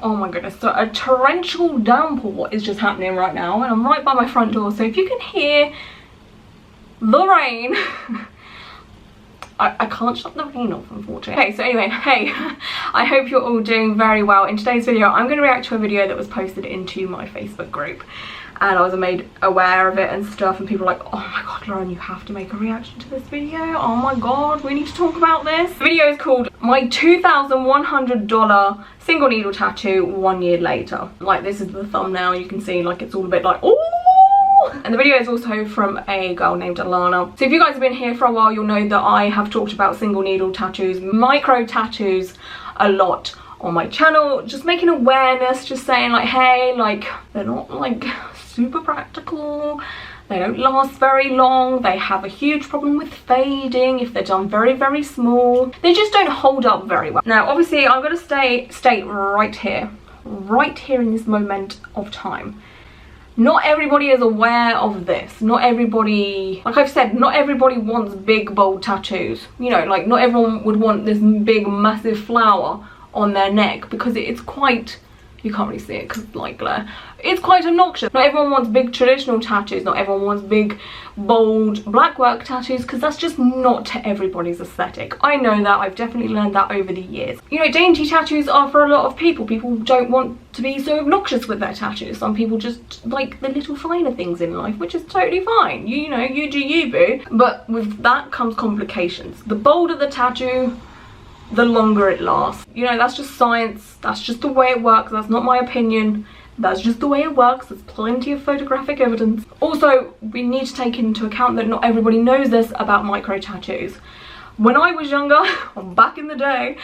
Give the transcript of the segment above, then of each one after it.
Oh my goodness, so a torrential downpour is just happening right now, and I'm right by my front door, so if you can hear the rain, I can't shut the rain off, unfortunately. Okay, so anyway, hey, I hope you're all doing very well. In today's video, I'm going to react to a video that was posted into my Facebook group, and I was made aware of it and stuff, and people were like, oh my god, Lauren, you have to make a reaction to this video. Oh my god, we need to talk about this. The video is called My $2,100 Single Needle Tattoo 1 Year Later. Like, this is the thumbnail, you can see, like, it's all a bit like, oh. And the video is also from a girl named Alana. So if you guys have been here for a while, you'll know that I have talked about single needle tattoos, micro tattoos a lot on my channel, just making awareness, just saying like, hey, like, they're not like super practical, they don't last very long, they have a huge problem with fading if they're done very, very small, they just don't hold up very well. Now obviously I'm going to state right here in this moment of time, not everybody is aware of this. Not everybody, like I've said, not everybody wants big bold tattoos, you know, like not everyone would want this big massive flower on their neck, because it's quite, you can't really see it because light glare, it's quite obnoxious. Not everyone wants big traditional tattoos, not everyone wants big bold black work tattoos, because that's just not everybody's aesthetic. I know that, I've definitely learned that over the years. You know, dainty tattoos are for a lot of people. People don't want to be so obnoxious with their tattoos. Some people just like the little finer things in life, which is totally fine. You know, you do you, boo. But with that comes complications. The bolder the tattoo, the longer it lasts. You know, that's just science, that's just the way it works, that's not my opinion, that's just the way it works. There's plenty of photographic evidence. Also, we need to take into account that not everybody knows this about micro tattoos. When I was younger, back in the day,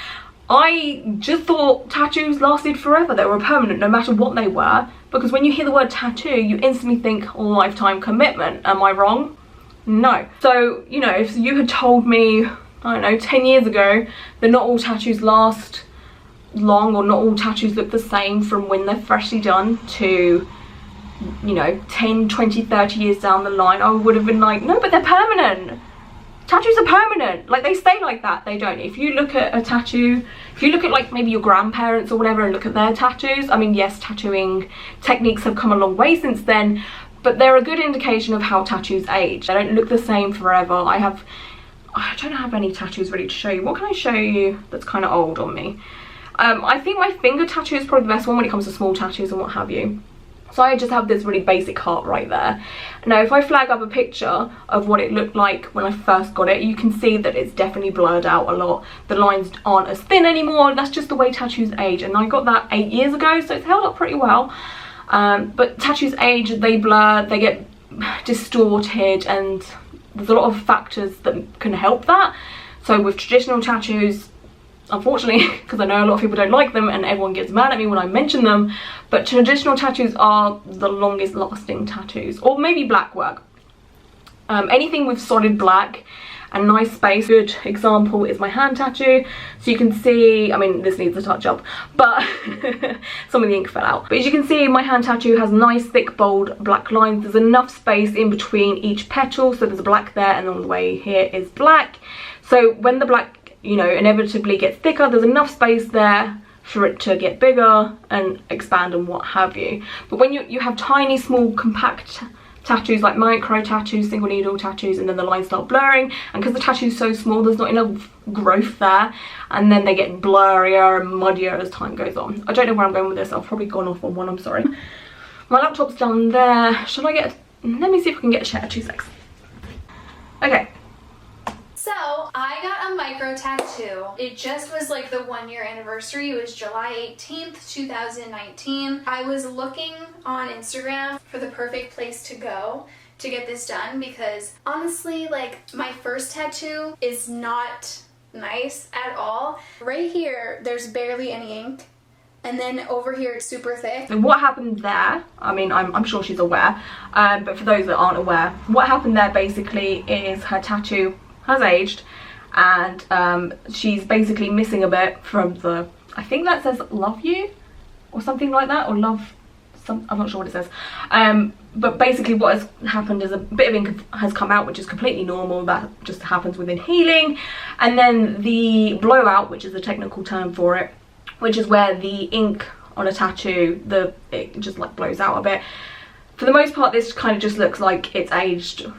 I just thought tattoos lasted forever, they were permanent no matter what they were, because when you hear the word tattoo, you instantly think lifetime commitment. Am I wrong? No. So, you know, if you had told me, I don't know, 10 years ago that not all tattoos last long, or not all tattoos look the same from when they're freshly done to, you know, 10, 20, 30 years down the line, I would have been like, no, but they're permanent. Tattoos are permanent, like they stay like that. They don't. If you look at a tattoo, if you look at like maybe your grandparents or whatever and look at their tattoos, I mean, yes, tattooing techniques have come a long way since then, but they're a good indication of how tattoos age. They don't look the same forever. I don't have any tattoos ready to show you. What can I show you that's kind of old on me? I think my finger tattoo is probably the best one when it comes to small tattoos and what have you. So I just have this really basic heart right there. Now if I flag up a picture of what it looked like when I first got it, you can see that it's definitely blurred out a lot. The lines aren't as thin anymore. That's just the way tattoos age, and I got that 8 years ago, so it's held up pretty well. But tattoos age, they blur, they get distorted, and there's a lot of factors that can help that. So with traditional tattoos, unfortunately, because I know a lot of people don't like them and everyone gets mad at me when I mention them, but traditional tattoos are the longest lasting tattoos, or maybe black work. Anything with solid black and nice space. Good example is my hand tattoo. So you can see, I mean, this needs a touch up, but some of the ink fell out. But as you can see, my hand tattoo has nice thick bold black lines. There's enough space in between each petal, so there's black there and on the way here is black. So when the black, you know, inevitably gets thicker, there's enough space there for it to get bigger and expand and what have you. But when you have tiny, small, compact tattoos like micro tattoos, single needle tattoos, and then the lines start blurring, and because the tattoo is so small, there's not enough growth there, and then they get blurrier and muddier as time goes on. I don't know where I'm going with this. I've probably gone off on one, I'm sorry. My laptop's down there. Should I get, let me see if I can get a share. 2 seconds. Okay. So I got a micro tattoo. It just was like the 1 year anniversary. It was July 18th, 2019. I was looking on Instagram for the perfect place to go to get this done, because honestly, like, my first tattoo is not nice at all. Right here, there's barely any ink. And then over here it's super thick. And what happened there, I mean, I'm sure she's aware, but for those that aren't aware, what happened there basically is her tattoo has aged, and she's basically missing a bit from the, I think that says love you or something like that, or love some, I'm not sure what it says, but basically what has happened is a bit of ink has come out, which is completely normal. That just happens within healing. And then the blowout, which is a technical term for it, which is where the ink on a tattoo, it just like blows out a bit. For the most part, this kind of just looks like it's aged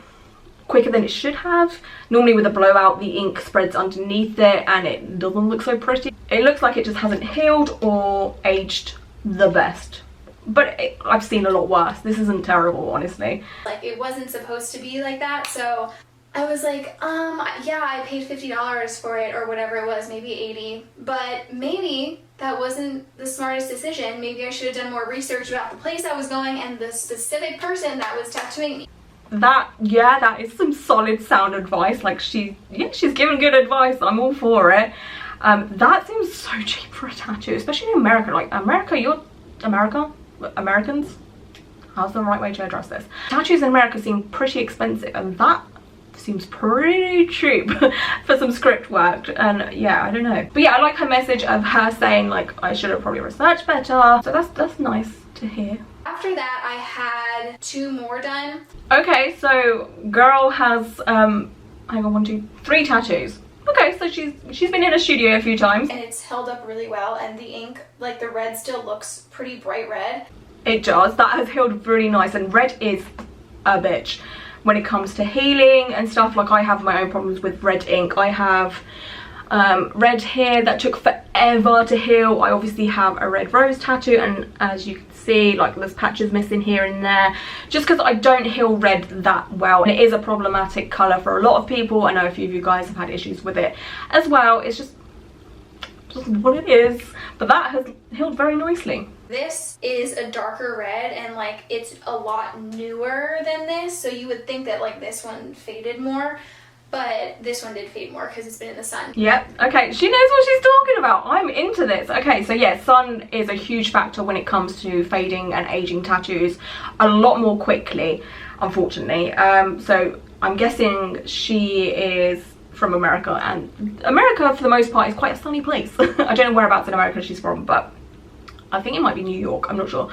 quicker than it should have. Normally with a blowout, the ink spreads underneath it and it doesn't look so pretty. It looks like it just hasn't healed or aged the best. But I've seen a lot worse. This isn't terrible, honestly. Like, it wasn't supposed to be like that, so I was like, yeah, I paid $50 for it or whatever it was, maybe 80, but maybe that wasn't the smartest decision. Maybe I should have done more research about the place I was going and the specific person that was tattooing me. That is some solid sound advice. Like, she's giving good advice. I'm all for it. That seems so cheap for a tattoo, especially in America. Like, Americans? How's the right way to address this? Tattoos in America seem pretty expensive, and that seems pretty cheap for some script work. And yeah, I don't know. But yeah, I like her message of her saying like, I should have probably researched better. So that's nice to hear. After that, I had 2 more done. Okay, so girl has hang on, 3 tattoos. Okay, so she's been in a studio a few times. And it's held up really well, and the ink, like the red still looks pretty bright red. It does. That has healed really nice, and red is a bitch when it comes to healing and stuff. Like, I have my own problems with red ink. I have red hair that took forever to heal. I obviously have a red rose tattoo, and as you can see, like, there's patches missing here and there just because I don't heal red that well. And it is a problematic color for a lot of people. I know a few of you guys have had issues with it as well. It's just what it is, but that has healed very nicely. This is a darker red, and like it's a lot newer than this, so you would think that like this one faded more, but this one did fade more because it's been in the sun. Yep. Okay, she knows what she's talking about. I'm into this. Okay, so yeah, sun is a huge factor when it comes to fading and aging tattoos a lot more quickly, unfortunately. So I'm guessing she is from America, and America for the most part is quite a sunny place. I don't know whereabouts in America she's from, but I think it might be New York, I'm not sure.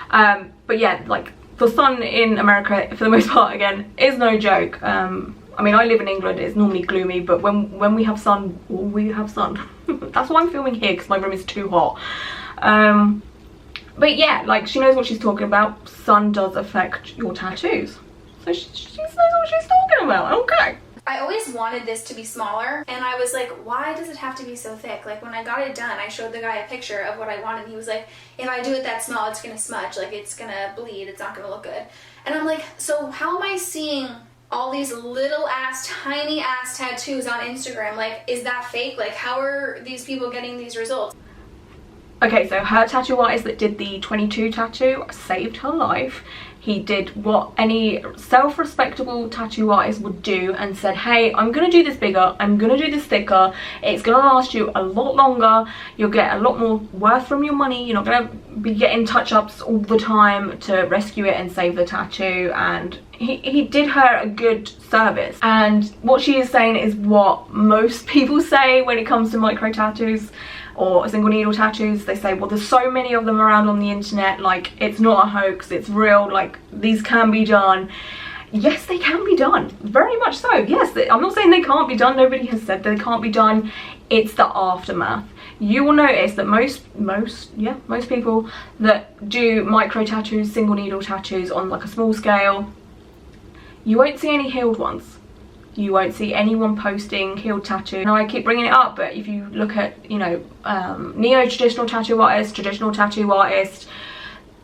But yeah, like, the sun in America for the most part, again, is no joke. I mean, I live in England, it's normally gloomy, but when we have sun, we have sun. That's why I'm filming here, because my room is too hot. But yeah, like, she knows what she's talking about. Sun does affect your tattoos, so she knows what she's talking about. Okay. I always wanted this to be smaller, and I was like, why does it have to be so thick? Like, when I got it done, I showed the guy a picture of what I wanted, and he was like, if I do it that small, it's gonna smudge, like, it's gonna bleed, it's not gonna look good. And I'm like, so how am I seeing all these little ass, tiny ass tattoos on Instagram? Like, is that fake? Like, how are these people getting these results? Okay, so her tattoo artist that did the 22 tattoo saved her life. He did what any self-respectable tattoo artist would do and said, hey, I'm gonna do this bigger, I'm gonna do this thicker, it's gonna last you a lot longer, you'll get a lot more worth from your money, you're not gonna be getting touch-ups all the time to rescue it and save the tattoo. And he did her a good service. And what she is saying is what most people say when it comes to micro tattoos or single needle tattoos. They say, well, there's so many of them around on the internet, like, it's not a hoax, it's real, like, these can be done. Yes, they can be done, very much so. Yes, I'm not saying they can't be done, nobody has said they can't be done. It's the aftermath. You will notice that most people that do micro tattoos, single needle tattoos on like a small scale, you won't see any healed ones. You won't see anyone posting healed tattoo. Now, I keep bringing it up, but if you look at, you know, neo-traditional tattoo artists, traditional tattoo artists,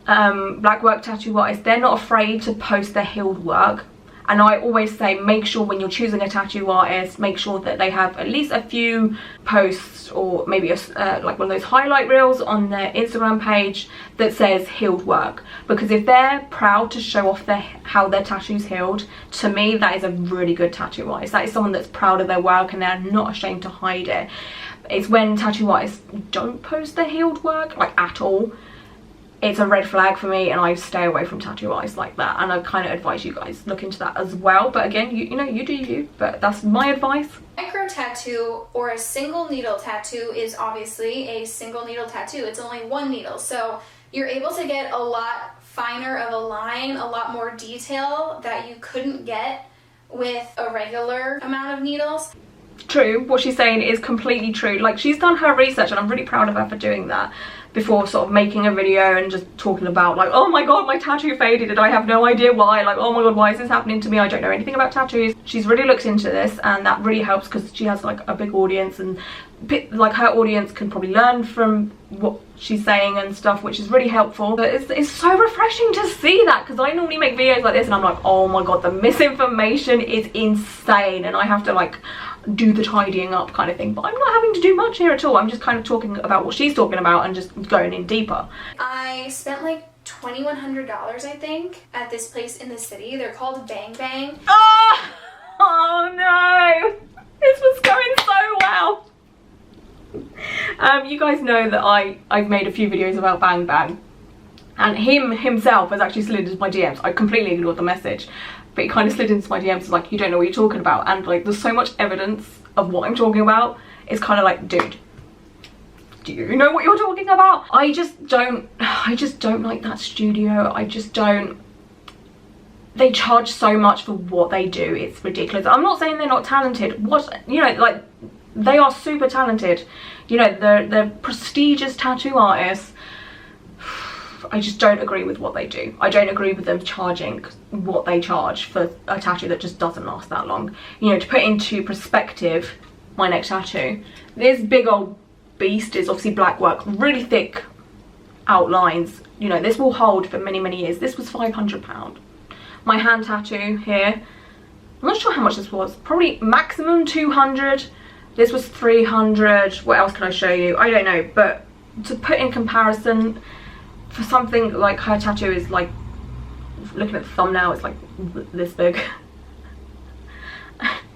black work tattoo artists, they're not afraid to post their healed work. And I always say, make sure when you're choosing a tattoo artist, make sure that they have at least a few posts, or maybe like one of those highlight reels on their Instagram page that says healed work. Because if they're proud to show off how their tattoo's healed, to me that is a really good tattoo artist. That is someone that's proud of their work and they're not ashamed to hide it. It's when tattoo artists don't post their healed work, like, at all, it's a red flag for me, and I stay away from tattoo artists like that. And I kind of advise you guys look into that as well. But again, you know, you do you, but that's my advice. Micro tattoo or a single needle tattoo is obviously a single needle tattoo. It's only one needle, so you're able to get a lot finer of a line, a lot more detail that you couldn't get with a regular amount of needles. True, what she's saying is completely true. Like, she's done her research, and I'm really proud of her for doing that. before sort of making a video and just talking about like, oh my god, my tattoo faded and I have no idea why, like, oh my god, why is this happening to me, I don't know anything about tattoos. She's really looked into this, and that really helps because she has like a big audience, and like her audience can probably learn from what she's saying and stuff, which is really helpful. But it's so refreshing to see that, because I normally make videos like this and I'm like, oh my god, the misinformation is insane, and I have to like do the tidying up kind of thing. But I'm not having to do much here at all. I'm just kind of talking about what she's talking about and just going in deeper. I spent like $2,100, I think, at this place in the city. They're called Bang Bang. Oh no, this was going so well. You guys know that I've made a few videos about Bang Bang, and himself has actually slid into my DMs. I completely ignored the message, but he kind of slid into my DMs like, you don't know what you're talking about, and like there's so much evidence of what I'm talking about. It's kind of like, dude, do you know what you're talking about? I just don't like that studio. I just don't. They charge so much for what they do. It's ridiculous. I'm not saying they're not talented. What, you know, like, they are super talented. You know, they're prestigious tattoo artists. I just don't agree with what they do. I don't agree with them charging what they charge for a tattoo that just doesn't last that long. You know, to put into perspective, my next tattoo, this big old beast is obviously black work, really thick outlines. You know, this will hold for many, many years. This was £500. My hand tattoo here, I'm not sure how much this was, probably maximum 200. This was 300. What else can I show you? I don't know, but to put in comparison, for something like her tattoo is like, looking at the thumbnail, it's like this big.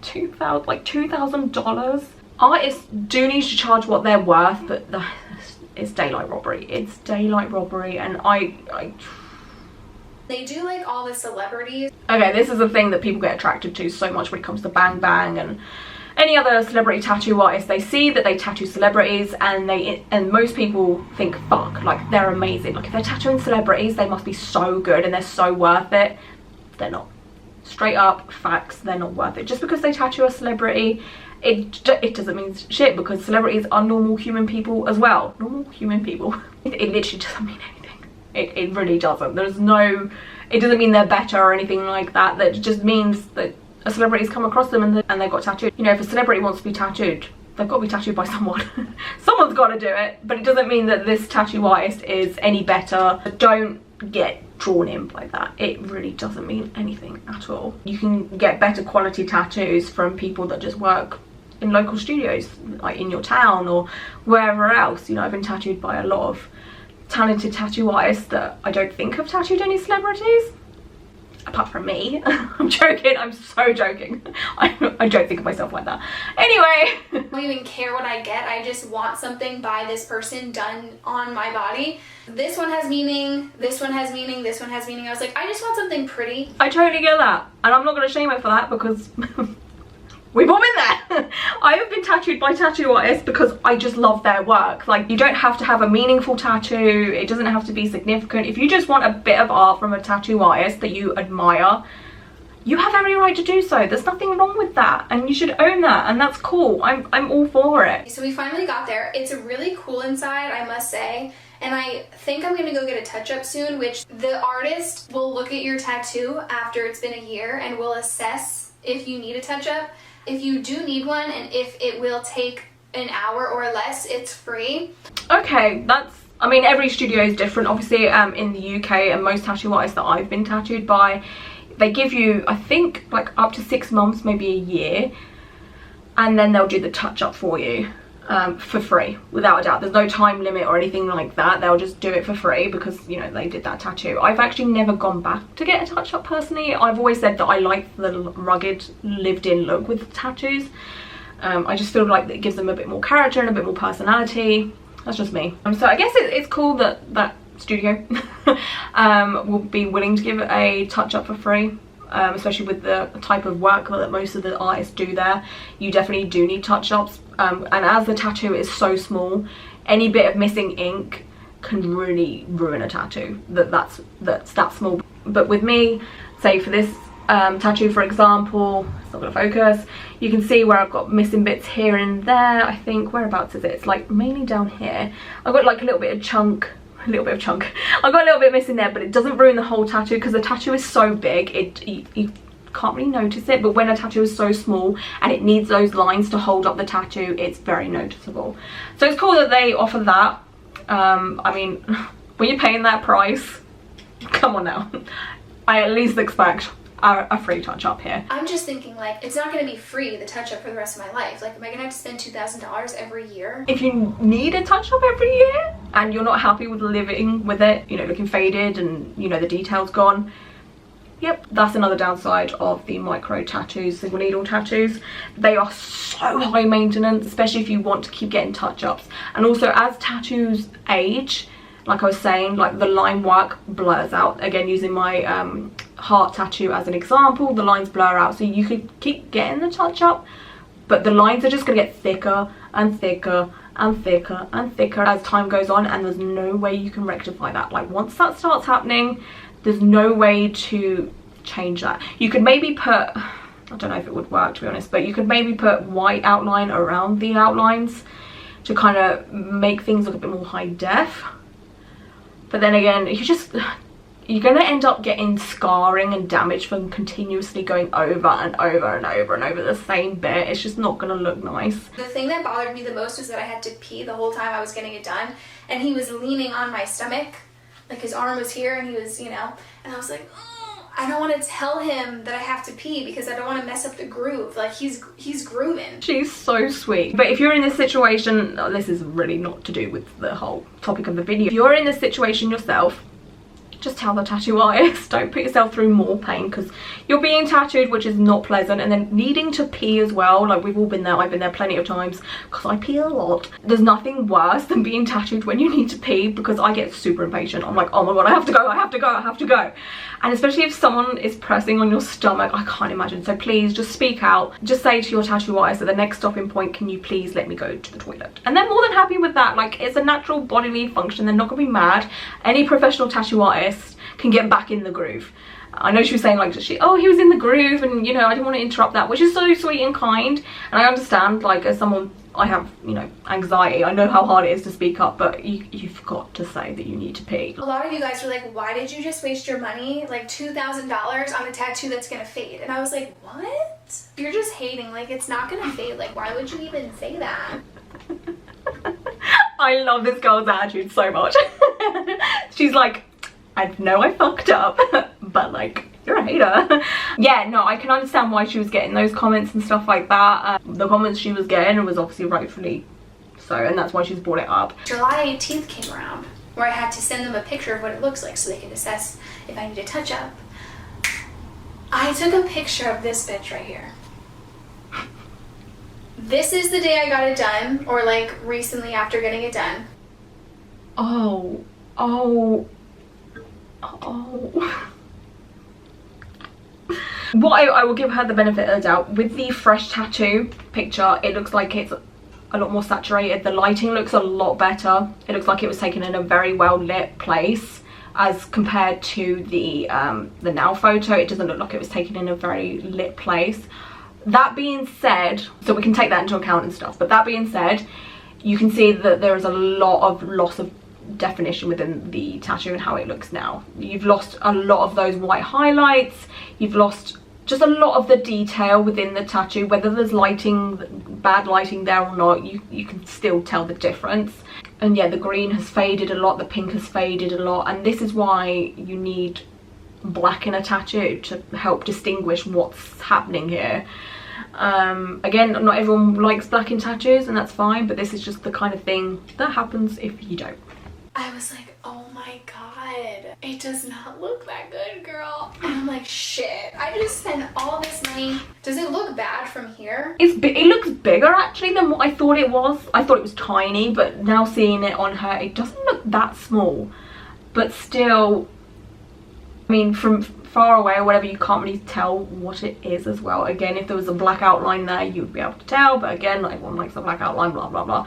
$2,000. Artists do need to charge what they're worth, but it's daylight robbery. It's daylight robbery, and They do like all the celebrities. Okay, this is a thing that people get attracted to so much when it comes to Bang Bang and any other celebrity tattoo artists. They see that they tattoo celebrities, and most people think, fuck, like they're amazing. Like if they're tattooing celebrities, they must be so good and they're so worth it. They're not. Straight up facts, they're not worth it. Just because they tattoo a celebrity, it doesn't mean shit, because celebrities are normal human people as well. Normal human people. It literally doesn't mean anything. It really doesn't. It doesn't mean they're better or anything like that. That just means that a celebrity's come across them and they got tattooed. You know, if a celebrity wants to be tattooed, they've got to be tattooed by someone. Someone's got to do it. But it doesn't mean that this tattoo artist is any better. Don't get drawn in by that. It really doesn't mean anything at all. You can get better quality tattoos from people that just work in local studios, like in your town or wherever else. You know, I've been tattooed by a lot of talented tattoo artists that I don't think have tattooed any celebrities, apart from me. I'm joking, I'm so joking. I don't think of myself like that. Anyway. I don't even care what I get. I just want something by this person done on my body. This one has meaning, this one has meaning, this one has meaning. I was like, I just want something pretty. I totally get that, and I'm not going to shame her for that, because we've all been there. I have been tattooed by tattoo artists because I just love their work. Like, you don't have to have a meaningful tattoo. It doesn't have to be significant. If you just want a bit of art from a tattoo artist that you admire, you have every right to do so. There's nothing wrong with that, and you should own that, and that's cool. I'm all for it. So we finally got there. It's really cool inside, I must say. And I think I'm gonna go get a touch-up soon, which the artist will look at your tattoo after it's been a year and will assess if you need a touch-up. If you do need one, and if it will take an hour or less, it's free. Okay, I mean, every studio is different. Obviously, in the UK, and most tattoo artists that I've been tattooed by, they give you, I think, like up to 6 months, maybe a year, and then they'll do the touch-up for you. For free, without a doubt. There's no time limit or anything like that. They'll just do it for free because, you know, they did that tattoo. I've actually never gone back to get a touch-up personally. I've always said that I like the rugged, lived-in look with tattoos. I just feel like it gives them a bit more character and a bit more personality. That's just me. So I guess it's cool that that studio will be willing to give it a touch-up for free. Especially with the type of work that most of the artists do there. You definitely do need touch-ups, and as the tattoo is so small, any bit of missing ink can really ruin a tattoo that's that small. But with me, say for this tattoo, for example, it's not gonna focus, you can see where I've got missing bits here and there. I think, whereabouts is it? It's like mainly down here. I've got like a little bit of chunk. I've got a little bit missing there, but it doesn't ruin the whole tattoo because the tattoo is so big, you can't really notice it. But when a tattoo is so small and it needs those lines to hold up the tattoo, it's very noticeable. So it's cool that they offer that. I mean, when you're paying that price, come on now. I at least expect a free touch-up here. I'm just thinking, like, it's not going to be free, the touch-up, for the rest of my life. Like, am I going to have to spend $2,000 every year? If you need a touch-up every year and you're not happy with living with it, you know, looking faded and, you know, the details gone, yep, that's another downside of the micro tattoos, single needle tattoos. They are so high maintenance, especially if you want to keep getting touch-ups. And also, as tattoos age, like I was saying, like the line work blurs out. Again, using my heart tattoo as an example, the lines blur out, so you could keep getting the touch-up, but the lines are just gonna get thicker and thicker and thicker and thicker as time goes on, and there's no way you can rectify that. Like, once that starts happening, there's no way to change that. You could maybe put, I don't know if it would work, to be honest, but you could maybe put white outline around the outlines to kind of make things look a bit more high def. But then again, you're gonna end up getting scarring and damage from continuously going over and over and over and over the same bit. It's just not gonna look nice. The thing that bothered me the most was that I had to pee the whole time I was getting it done, and he was leaning on my stomach, like his arm was here, and he was, you know, and I was like, oh, I don't want to tell him that I have to pee because I don't want to mess up the groove. Like, he's grooving. She's so sweet. But if you're in this situation, this is really not to do with the whole topic of the video. If you're in this situation yourself, just tell the tattoo artist. Don't put yourself through more pain, because you're being tattooed, which is not pleasant, and then needing to pee as well. Like, we've all been there. I've been there plenty of times because I pee a lot. There's nothing worse than being tattooed when you need to pee, because I get super impatient. I'm like, oh my god, I have to go, I have to go, I have to go. And especially if someone is pressing on your stomach, I can't imagine. So please just speak out. Just say to your tattoo artist at the next stopping point, can you please let me go to the toilet? And they're more than happy with that. Like, it's a natural bodily function. They're not gonna be mad. Any professional tattoo artist can get back in the groove. I know she was saying, like, oh, he was in the groove, and, you know, I didn't want to interrupt that, which is so sweet and kind. And I understand, like, as someone, I have, you know, anxiety. I know how hard it is to speak up, but you've got to say that you need to pee. A lot of you guys were like, why did you just waste your money, like $2,000 on a tattoo that's gonna fade? And I was like, what? You're just hating. Like, it's not gonna fade. Like, why would you even say that? I love this girl's attitude so much. She's like, I know I fucked up, but, like, you're a hater. Yeah, no, I can understand why she was getting those comments and stuff like that. The comments she was getting was obviously rightfully so, and that's why she's brought it up. July 18th came around, where I had to send them a picture of what it looks like so they could assess if I need a touch up. I took a picture of this bitch right here. This is the day I got it done, or like recently after getting it done. Oh. What I will give her the benefit of the doubt, with the fresh tattoo picture, it looks like it's a lot more saturated. The lighting looks a lot better. It looks like it was taken in a very well lit place as compared to the now photo. It doesn't look like it was taken in a very lit place. That being said, so we can take that into account and stuff, but that being said, you can see that there is a lot of loss of definition within the tattoo and how it looks now. You've lost a lot of those white highlights. You've lost just a lot of the detail within the tattoo. Whether there's lighting, bad lighting there or not, you can still tell the difference. And yeah, the green has faded a lot, the pink has faded a lot, and this is why you need black in a tattoo to help distinguish what's happening here. Again, not everyone likes black in tattoos, and that's fine, but this is just the kind of thing that happens if you don't. I was like, oh my god, it does not look that good, girl. And I'm like, shit, I just spent all this money. Does it look bad from here? It looks bigger actually than what I thought it was. I thought it was tiny, but now seeing it on her, it doesn't look that small. But still, I mean, from far away or whatever, you can't really tell what it is as well. Again, if there was a black outline there, you would be able to tell, but again, not everyone likes a black outline, blah blah blah.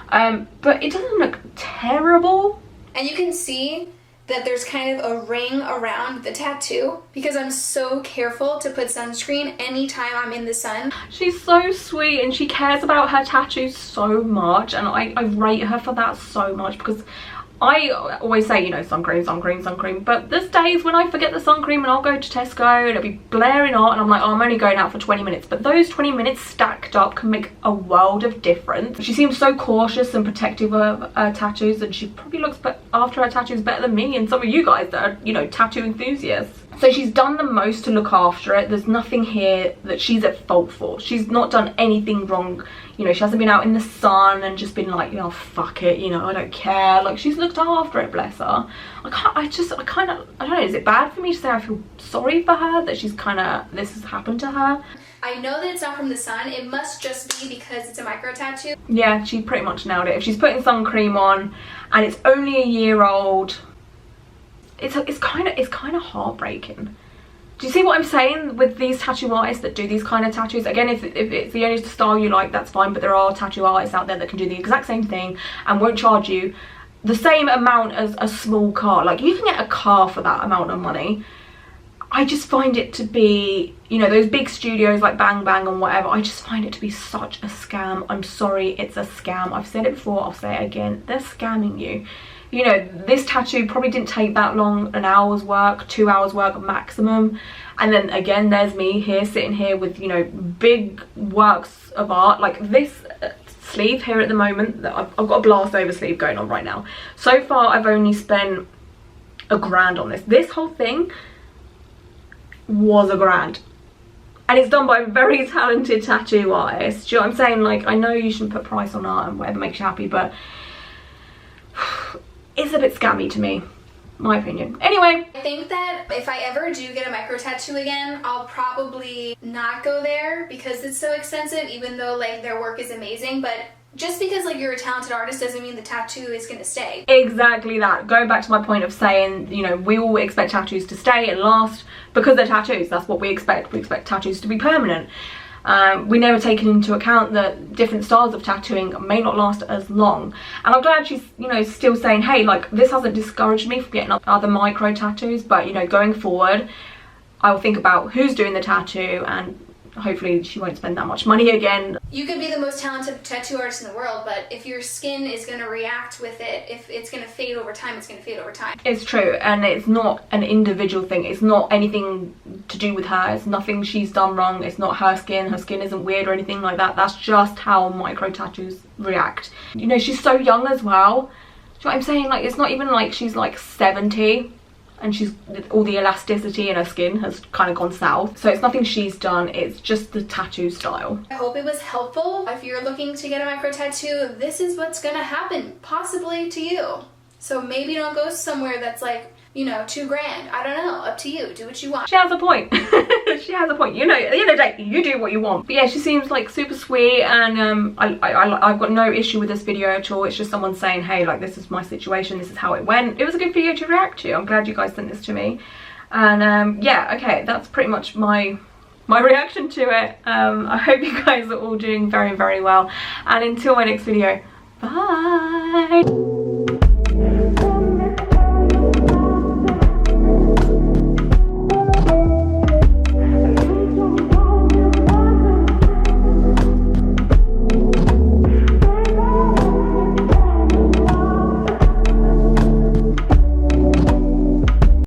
But it doesn't look terrible. And you can see that there's kind of a ring around the tattoo because I'm so careful to put sunscreen anytime I'm in the sun. She's so sweet and she cares about her tattoos so much, and I rate her for that so much, because I always say, you know, sun cream, sun cream, sun cream, but there's days when I forget the sun cream and I'll go to Tesco and it'll be blaring hot and I'm like, oh, I'm only going out for 20 minutes. But those 20 minutes stacked up can make a world of difference. She seems so cautious and protective of her tattoos, and she probably looks after her tattoos better than me and some of you guys that are, you know, tattoo enthusiasts. So she's done the most to look after it. There's nothing here that she's at fault for. She's not done anything wrong. You know, she hasn't been out in the sun and just been like, oh, fuck it, you know, I don't care. Like, she's looked after it, bless her. I don't know, is it bad for me to say I feel sorry for her that she's kind of, this has happened to her? I know that it's not from the sun. It must just be because it's a micro tattoo. Yeah, she pretty much nailed it. If she's putting sun cream on and it's only a year old, it's kind of heartbreaking. Do you see what I'm saying with these tattoo artists that do these kind of tattoos? Again, if it's the only style you like, that's fine, but there are tattoo artists out there that can do the exact same thing and won't charge you the same amount as a small car. Like, you can get a car for that amount of money. I just find it to be, you know, those big studios like Bang Bang and whatever, I just find it to be such a scam. I'm sorry, it's a scam. I've said it before, I'll say it again. They're scamming you. You know, this tattoo probably didn't take that long, an hour's work, 2 hours work maximum. And then again, there's me here, sitting here with, you know, big works of art. Like this sleeve here at the moment, that I've got a blast over sleeve going on right now. So far, I've only spent $1,000 on this. This whole thing was $1,000. And it's done by a very talented tattoo artist. Do you know what I'm saying? Like, I know you shouldn't put price on art and whatever makes you happy, but it's a bit scammy to me, my opinion. Anyway, I think that if I ever do get a micro tattoo again, I'll probably not go there because it's so expensive, even though like their work is amazing. But just because like you're a talented artist doesn't mean the tattoo is going to stay. Exactly that. Going back to my point of saying, you know, we all expect tattoos to stay and last because they're tattoos. That's what we expect. We expect tattoos to be permanent. We never taken into account that different styles of tattooing may not last as long. And I'm glad she's, you know, still saying, hey, like, this hasn't discouraged me from getting other micro tattoos, but, you know, going forward, I'll think about who's doing the tattoo and hopefully she won't spend that much money again. You could be the most talented tattoo artist in the world, but if your skin is going to react with it, if it's going to fade over time, it's going to fade over time. It's true, and it's not an individual thing. It's not anything to do with her. It's nothing she's done wrong. It's not her skin. Her skin isn't weird or anything like that. That's just how micro tattoos react. You know, she's so young as well. Do you know what I'm saying? Like, it's not even like she's like 70 and she's, all the elasticity in her skin has kind of gone south. So it's nothing she's done, it's just the tattoo style. I hope it was helpful. If you're looking to get a micro tattoo, this is what's gonna happen, possibly to you. So maybe don't go somewhere that's like, you know, $2,000. I don't know, up to you, do what you want. She has a point. She has a point. You know, at the end of the day, you do what you want. But yeah, she seems like super sweet, and I've got no issue with this video at all. It's just someone saying, hey, like, this is my situation, this is how it went. It was a good video to react to. I'm glad you guys sent this to me. And yeah, okay, that's pretty much my reaction to it. I hope you guys are all doing very, very well. And until my next video, bye.